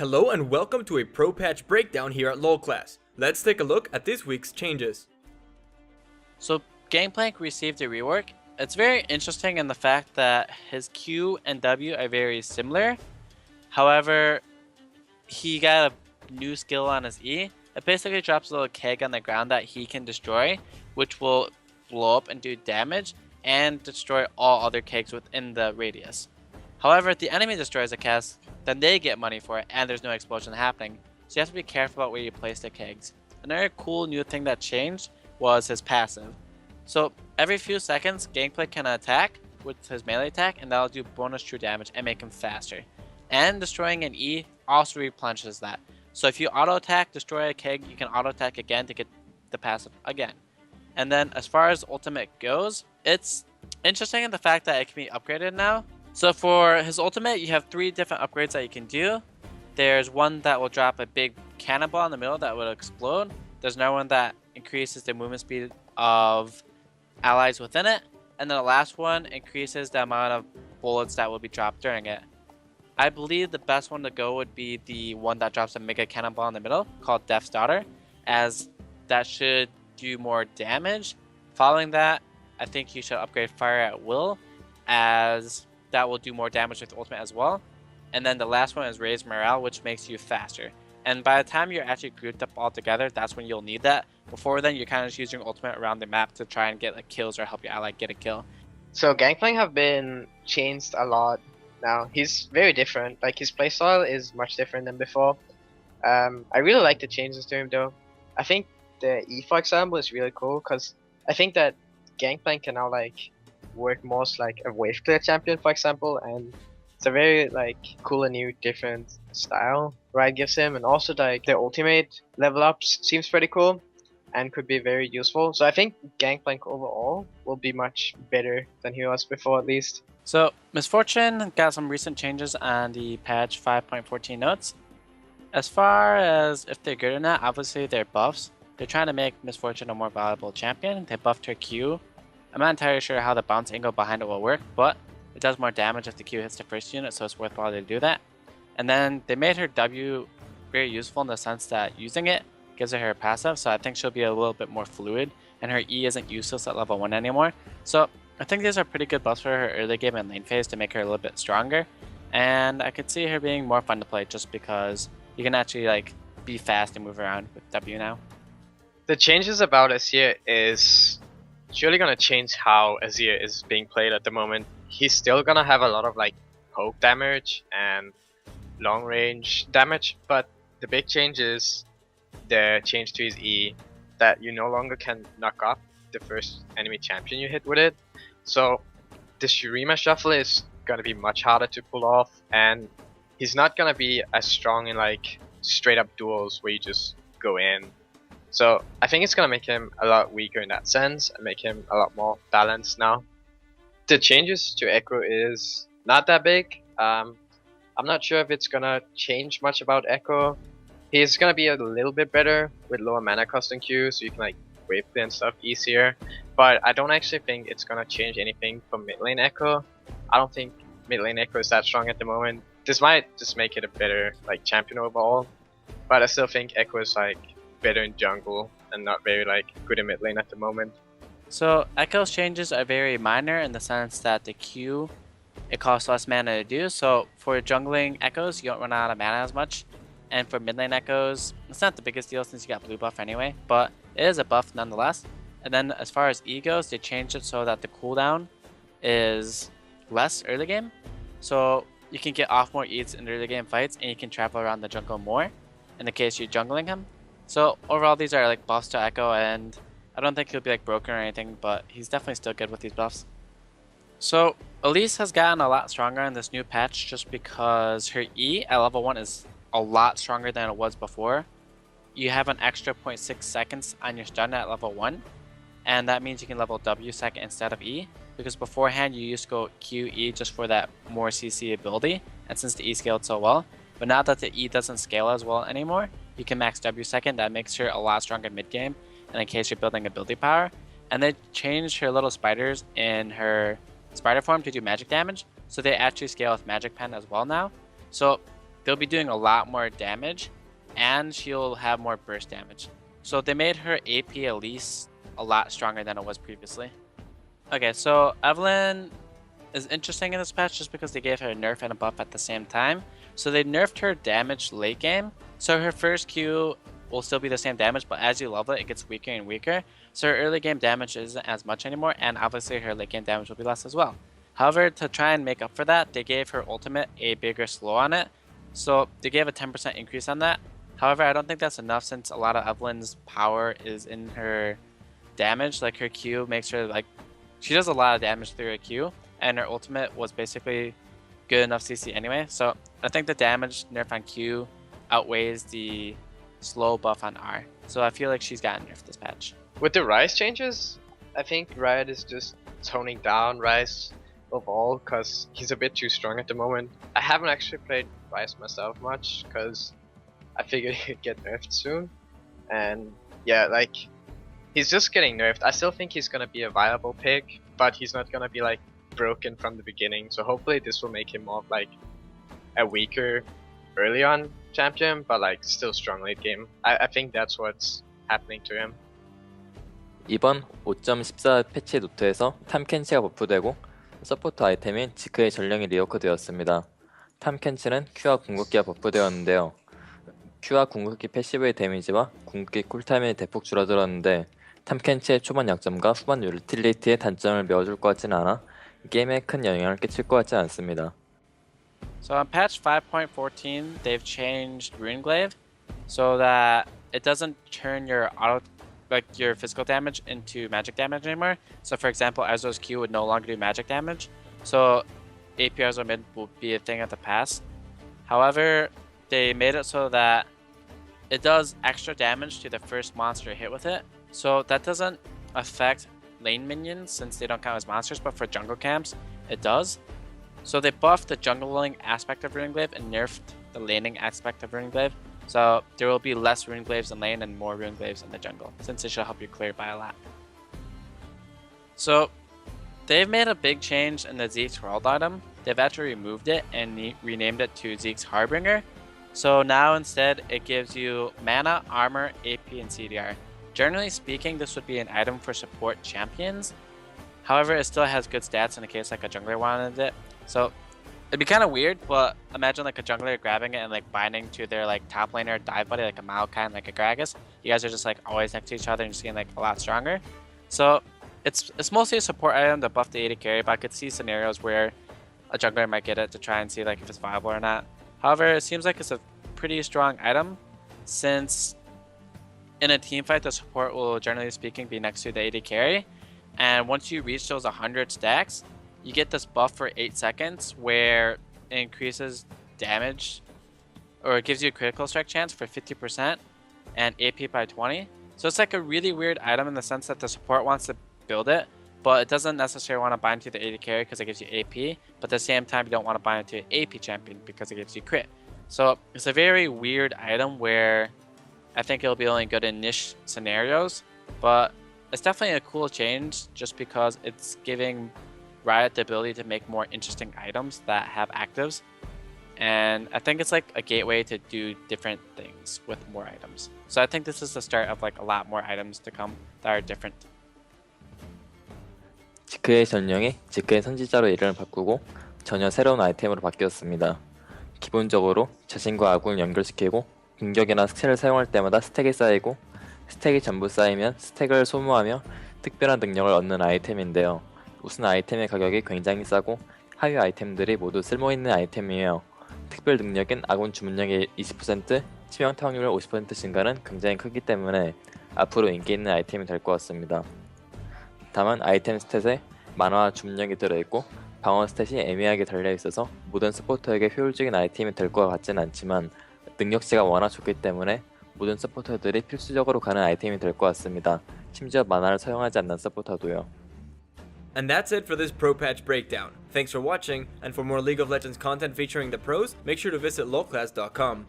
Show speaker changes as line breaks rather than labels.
Hello and welcome to a Pro Patch breakdown here at LolClass. Let's take a look at this week's changes.
So Gangplank received a rework. It's very interesting in the fact that his Q and W are very similar. However, he got a new skill on his E. It basically drops a little keg on the ground that he can destroy, which will blow up and do damage and destroy all other kegs within the radius. However, if the enemy destroys a keg, then they get money for it and there's no explosion happening. So you have to be careful about where you place the kegs. Another cool new thing that changed was his passive. So every few seconds, Gangplank can attack with his melee attack, and that'll do bonus true damage and make him faster. And destroying an E also replenishes that. So if you auto attack, destroy a keg, you can auto attack again to get the passive again. And then as far as ultimate goes, it's interesting in the fact that it can be upgraded now. So for his ultimate, you have 3 different upgrades that you can do. There's one that will drop a big cannonball in the middle that will explode. There's another one that increases the movement speed of allies within it. And then the last one increases the amount of bullets that will be dropped during it. I believe the best one to go would be the one that drops a mega cannonball in the middle, called Death's Daughter, as that should do more damage. Following that, I think you should upgrade Fire at Will, as that will do more damage with ultimate as well. And then the last one is Raise Morale, which makes you faster. And by the time you're actually grouped up all together, that's when you'll need that. Before then, you're kind of just using ultimate around the map to try and get like kills or help your ally get a kill.
So Gangplank have been changed a lot now. He's very different. Like his playstyle is much different than before. I really like the changes to him though. I think the E, for example, is really cool because I think that Gangplank can now like work most like a wave clear champion, for example, and it's a very like cool and new different style Riot gives him, and also like the ultimate level ups seems pretty cool and could be very useful. So I think Gangplank overall will be much better than he was before, at least.
So Misfortune got some recent changes on the patch 5.14 notes. As far as if they're good or not, obviously they're buffs. They're trying to make Misfortune a more valuable champion. They buffed her Q. I'm not entirely sure how the bounce angle behind it will work, but it does more damage if the Q hits the first unit, so it's worthwhile to do that. And then they made her W very useful in the sense that using it gives her a passive, so I think she'll be a little bit more fluid, and her E isn't useless at level 1 anymore. So I think these are pretty good buffs for her early game and lane phase to make her a little bit stronger, and I could see her being more fun to play just because you can actually like be fast and move around with W now.
The changes about Azir is surely gonna change how Azir is being played at the moment. He's still gonna have a lot of like poke damage and long range damage, but the big change is the change to his E, that you no longer can knock up the first enemy champion you hit with it. So the Shurima shuffle is gonna be much harder to pull off, and he's not gonna be as strong in like straight up duels where you just go in. So I think it's gonna make him a lot weaker in that sense and make him a lot more balanced now. The changes to Echo is not that big. I'm not sure if it's gonna change much about Echo. He's gonna be a little bit better with lower mana cost than Q, so you can like wave clear and stuff easier. But I don't actually think it's gonna change anything for mid lane Echo. I don't think mid lane Echo is that strong at the moment. This might just make it a better like champion overall, but I still think Echo is like better in jungle and not very like good in mid lane at the moment.
So Echo's changes are very minor in the sense that the Q, it costs less mana to do. So for jungling Echoes, you don't run out of mana as much. And for mid lane Echoes, it's not the biggest deal since you got blue buff anyway, but it is a buff nonetheless. And then as far as E goes, they changed it so that the cooldown is less early game. So you can get off more E's in early game fights, and you can travel around the jungle more in the case you're jungling him. So overall, these are like buffs to Echo, and I don't think he'll be like broken or anything, but he's definitely still good with these buffs. So Elise has gotten a lot stronger in this new patch just because her E at level 1 is a lot stronger than it was before. You have an extra 0.6 seconds on your stun at level 1, and that means you can level W second instead of E, because beforehand you used to go QE just for that more CC ability, and since the E scaled so well, but now that the E doesn't scale as well anymore, you can max W second. That makes her a lot stronger mid game, and in case you're building ability power. And they changed her little spiders in her spider form to do magic damage, so they actually scale with magic pen as well now. So they'll be doing a lot more damage, and she'll have more burst damage. So they made her AP at least a lot stronger than it was previously. Okay, so Evelynn is interesting in this patch just because they gave her a nerf and a buff at the same time. So they nerfed her damage late game. So her first Q will still be the same damage, but as you level it, it gets weaker and weaker. So her early game damage isn't as much anymore, and obviously her late game damage will be less as well. However, to try and make up for that, they gave her ultimate a bigger slow on it. So they gave a 10% increase on that. However, I don't think that's enough since a lot of Evelynn's power is in her damage. Like her Q makes her like, she does a lot of damage through her Q, and her ultimate was basically good enough CC anyway. So I think the damage nerf on Q outweighs the slow buff on R. So I feel like she's gotten nerfed this patch.
With the Rise changes, I think Riot is just toning down Rise overall because he's a bit too strong at the moment. I haven't actually played Rise myself much because I figured he'd get nerfed soon. And yeah, like, he's just getting nerfed. I still think he's gonna be a viable pick, but he's not gonna be like broken from the beginning. So hopefully this will make him more of like a weaker early on champion, but like still strong late game. I think that's what's happening to him.
이번 5.14 패치 노트에서 탐켄치가 버프되고 서포터 아이템인 지크의 전령이 리워크되었습니다. 탐켄치는 Q와 궁극기가 버프되었는데요. Q와 궁극기 패시브의 데미지와 궁극기 쿨타임이 대폭 줄어들었는데 탐켄치의 초반 약점과 후반 유틸리티의 단점을 메워줄 것 같지는 않아 게임에 큰 영향을 끼칠 것 같지 않습니다.
So on patch 5.14, they've changed Runeglaive so that it doesn't turn your your physical damage into magic damage anymore. So for example, Ezreal's Q would no longer do magic damage. So AP Ezreal mid will be a thing of the past. However, they made it so that it does extra damage to the first monster hit with it. So that doesn't affect lane minions since they don't count as monsters, but for jungle camps, it does. So they buffed the jungling aspect of Runeglaive and nerfed the laning aspect of Runeglaive. So there will be less Runeglaives in lane and more Runeglaives in the jungle, since it should help you clear by a lot. So they've made a big change in the Zeke's Herald item. They've actually removed it and renamed it to Zeke's Harbinger. So now instead it gives you mana, armor, AP, and CDR. Generally speaking, this would be an item for support champions. However, it still has good stats in the case like a jungler wanted it. So it'd be kind of weird, but imagine like a jungler grabbing it and like binding to their like top laner dive buddy, like a Maokai and like a Gragas. You guys are just like always next to each other and just getting like a lot stronger. So it's mostly a support item to buff the AD carry, but I could see scenarios where a jungler might get it to try and see like if it's viable or not. However, it seems like it's a pretty strong item since in a team fight the support will generally speaking be next to the AD carry, and once you reach those 100 stacks, you get this buff for 8 seconds where it increases damage, or it gives you a critical strike chance for 50% and AP by 20. So it's like a really weird item in the sense that the support wants to build it, but it doesn't necessarily want to bind to the AD carry because it gives you AP, but at the same time you don't want to bind to an AP champion because it gives you crit. So it's a very weird item where I think it'll be only good in niche scenarios, but it's definitely a cool change just because it's giving Riot the ability to make more interesting items that have actives, and I think it's like a gateway to do different things with more items. So I think this is the start of like a lot more items to come that are different.
지크의 전령이 지크의 선지자로 이름을 바꾸고 전혀 새로운 아이템으로 바뀌었습니다. 기본적으로 자신과 아군을 연결시키고 공격이나 스킬을 사용할 때마다 스택이 쌓이고 스택이 전부 쌓이면 스택을 소모하며 특별한 능력을 얻는 아이템인데요. 우선 아이템의 가격이 굉장히 싸고 하위 아이템들이 모두 쓸모있는 아이템이에요. 특별 능력인 아군 주문력의 20%, 치명타 확률 50% 증가는 굉장히 크기 때문에 앞으로 인기 있는 아이템이 될 것 같습니다. 다만 아이템 스탯에 만화와 주문력이 들어있고 방어 스탯이 애매하게 달려있어서 모든 서포터에게 효율적인 아이템이 될 것 같진 않지만 능력치가 워낙 좋기 때문에 모든 서포터들이 필수적으로 가는 아이템이 될 것 같습니다. 심지어 만화를 사용하지 않는 서포터도요.
And that's it for this Pro Patch breakdown. Thanks for watching, and for more League of Legends content featuring the pros, make sure to visit lowclass.com.